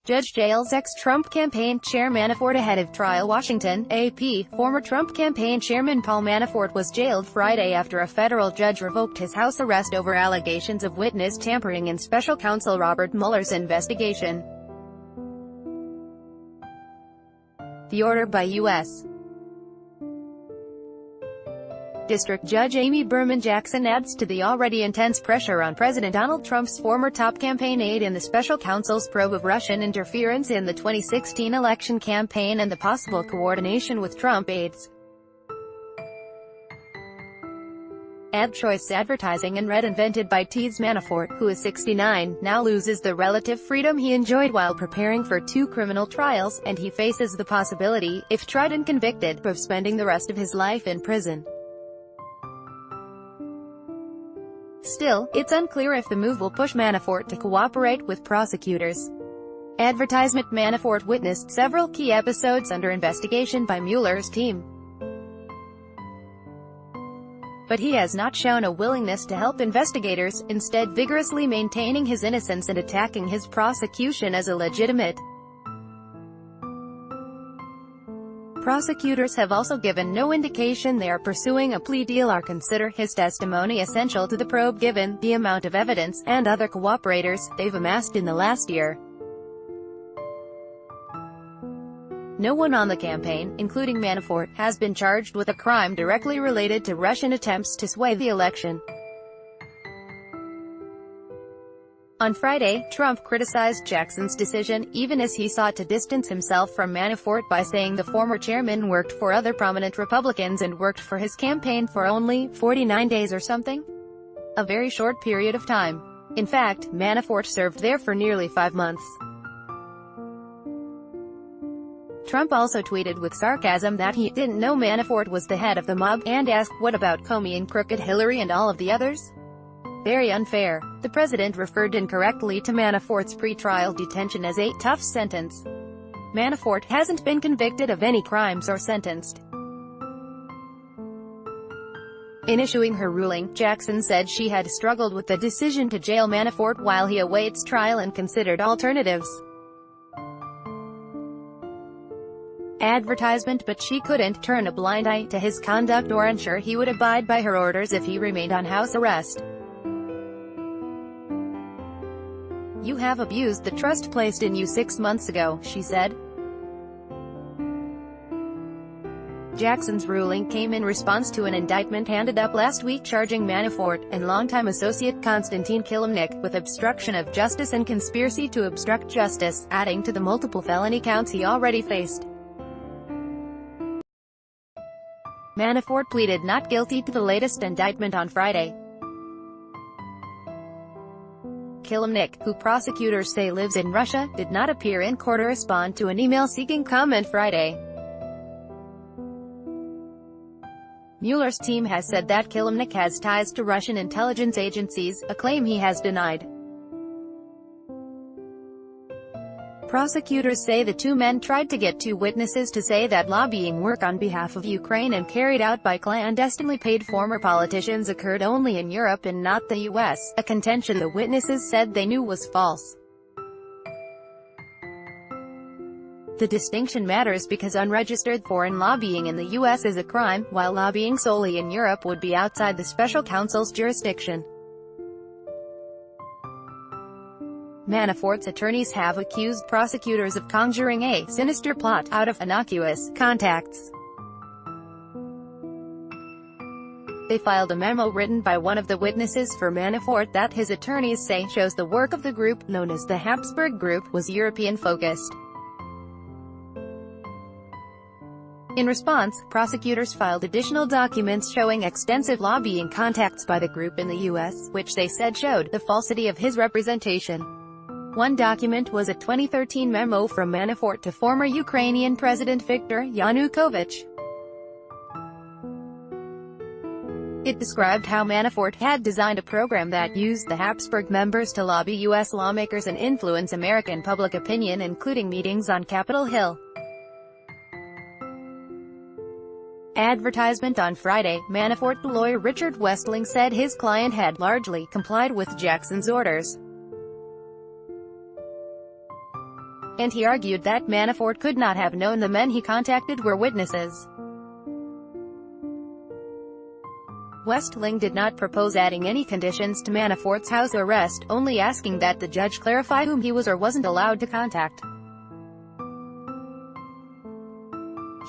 Judge jails ex-Trump campaign chair Manafort ahead of trial. Washington, AP. Former Trump campaign chairman Paul Manafort was jailed Friday after a federal judge revoked his house arrest over allegations of witness tampering in special counsel Robert Mueller's investigation. The order by U.S. District Judge Amy Berman Jackson adds to the already intense pressure on President Donald Trump's former top campaign aide in the special counsel's probe of Russian interference in the 2016 election campaign and the possible coordination with Trump aides. Ad choice advertising and red invented by Tease Manafort, who is 69, now loses the relative freedom he enjoyed while preparing for 2 criminal trials, and he faces the possibility, if tried and convicted, of spending the rest of his life in prison. Still, it's unclear if the move will push Manafort to cooperate with prosecutors. Advertisement: Manafort witnessed several key episodes under investigation by Mueller's team, but he has not shown a willingness to help investigators, instead vigorously maintaining his innocence and attacking his prosecution as illegitimate. Prosecutors have also given no indication they are pursuing a plea deal or consider his testimony essential to the probe given the amount of evidence and other cooperators they've amassed in the last year. No one on the campaign, including Manafort, has been charged with a crime directly related to Russian attempts to sway the election. On Friday, Trump criticized Jackson's decision, even as he sought to distance himself from Manafort by saying the former chairman worked for other prominent Republicans and worked for his campaign for only 49 days or something. A very short period of time. In fact, Manafort served there for nearly 5 months. Trump also tweeted with sarcasm that he didn't know Manafort was the head of the mob, and asked, "What about Comey and Crooked Hillary and all of the others?" Very unfair. The president referred incorrectly to Manafort's pre-trial detention as a tough sentence. Manafort hasn't been convicted of any crimes or sentenced. In issuing her ruling, Jackson said she had struggled with the decision to jail Manafort while he awaits trial and considered alternatives. Advertisement, but she couldn't turn a blind eye to his conduct or ensure he would abide by her orders if he remained on house arrest. "You have abused the trust placed in you 6 months ago," she said. Jackson's ruling came in response to an indictment handed up last week charging Manafort, and longtime associate Konstantin Kilimnik, with obstruction of justice and conspiracy to obstruct justice, adding to the multiple felony counts he already faced. Manafort pleaded not guilty to the latest indictment on Friday. Kilimnik, who prosecutors say lives in Russia, did not appear in court or respond to an email seeking comment Friday. Mueller's team has said that Kilimnik has ties to Russian intelligence agencies, a claim he has denied. Prosecutors say the 2 men tried to get 2 witnesses to say that lobbying work on behalf of Ukraine and carried out by clandestinely paid former politicians occurred only in Europe and not the U.S., a contention the witnesses said they knew was false. The distinction matters because unregistered foreign lobbying in the U.S. is a crime, while lobbying solely in Europe would be outside the special counsel's jurisdiction. Manafort's attorneys have accused prosecutors of conjuring a sinister plot out of innocuous contacts. They filed a memo written by one of the witnesses for Manafort that his attorneys say shows the work of the group, known as the Habsburg Group, was European-focused. In response, prosecutors filed additional documents showing extensive lobbying contacts by the group in the U.S., which they said showed the falsity of his representation. One document was a 2013 memo from Manafort to former Ukrainian President Viktor Yanukovych. It described how Manafort had designed a program that used the Habsburg members to lobby U.S. lawmakers and influence American public opinion, including meetings on Capitol Hill. Advertisement on Friday, Manafort lawyer Richard Westling said his client had largely complied with Jackson's orders. and he argued that Manafort could not have known the men he contacted were witnesses. Westling did not propose adding any conditions to Manafort's house arrest, only asking that the judge clarify whom he was or wasn't allowed to contact.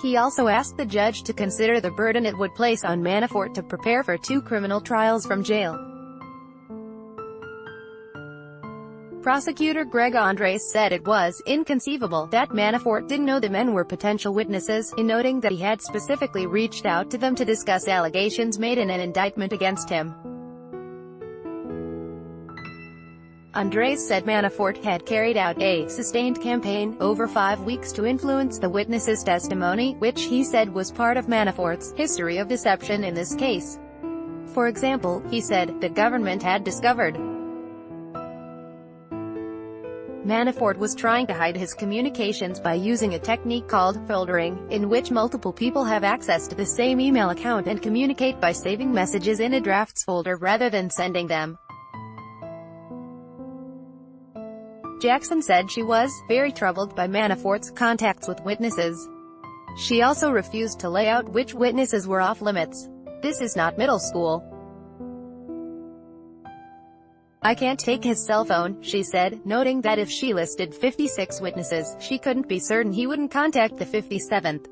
He also asked the judge to consider the burden it would place on Manafort to prepare for 2 criminal trials from jail. Prosecutor Greg Andres said it was inconceivable that Manafort didn't know the men were potential witnesses, in noting that he had specifically reached out to them to discuss allegations made in an indictment against him. Andres said Manafort had carried out a sustained campaign over 5 weeks to influence the witnesses' testimony, which he said was part of Manafort's history of deception in this case. For example, he said, the government had discovered Manafort was trying to hide his communications by using a technique called filtering, in which multiple people have access to the same email account and communicate by saving messages in a drafts folder rather than sending them. Jackson said she was very troubled by Manafort's contacts with witnesses. She also refused to lay out which witnesses were off-limits. This is not middle school. I can't take his cell phone, she said, noting that if she listed 56 witnesses, she couldn't be certain he wouldn't contact the 57th.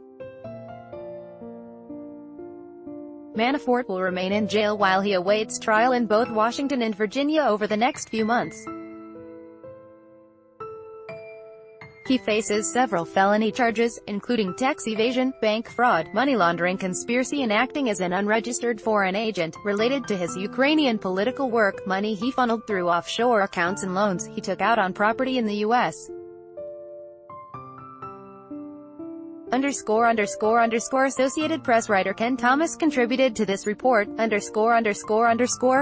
Manafort will remain in jail while he awaits trial in both Washington and Virginia over the next few months. He faces several felony charges, including tax evasion, bank fraud, money laundering, conspiracy and acting as an unregistered foreign agent, related to his Ukrainian political work, money he funneled through offshore accounts and loans he took out on property in the U.S. Associated Press writer Ken Thomas contributed to this report.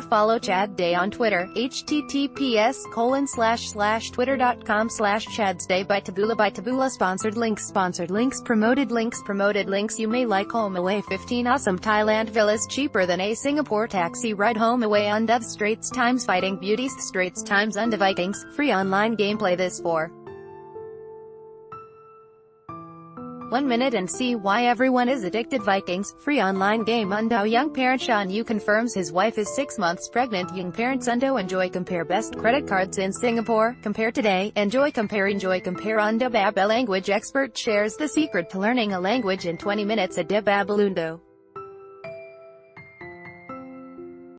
Follow Chad Day on Twitter, https://twitter.com/chadsday by Taboola sponsored links promoted links. You may like home away 15 awesome Thailand villas cheaper than a Singapore taxi ride. Home away on Death Straits times Fighting Beauties Straits times Unde Vikings, free online gameplay. This for 1 minute and see why everyone is addicted. Vikings, free online game. Undo young parent Sean Yu confirms his wife is 6 months pregnant. Young parents Undo enjoy compare best credit cards in Singapore. Compare today. Enjoy compare Undo Bab, a language expert shares the secret to learning a language in 20 minutes at Debabalundo.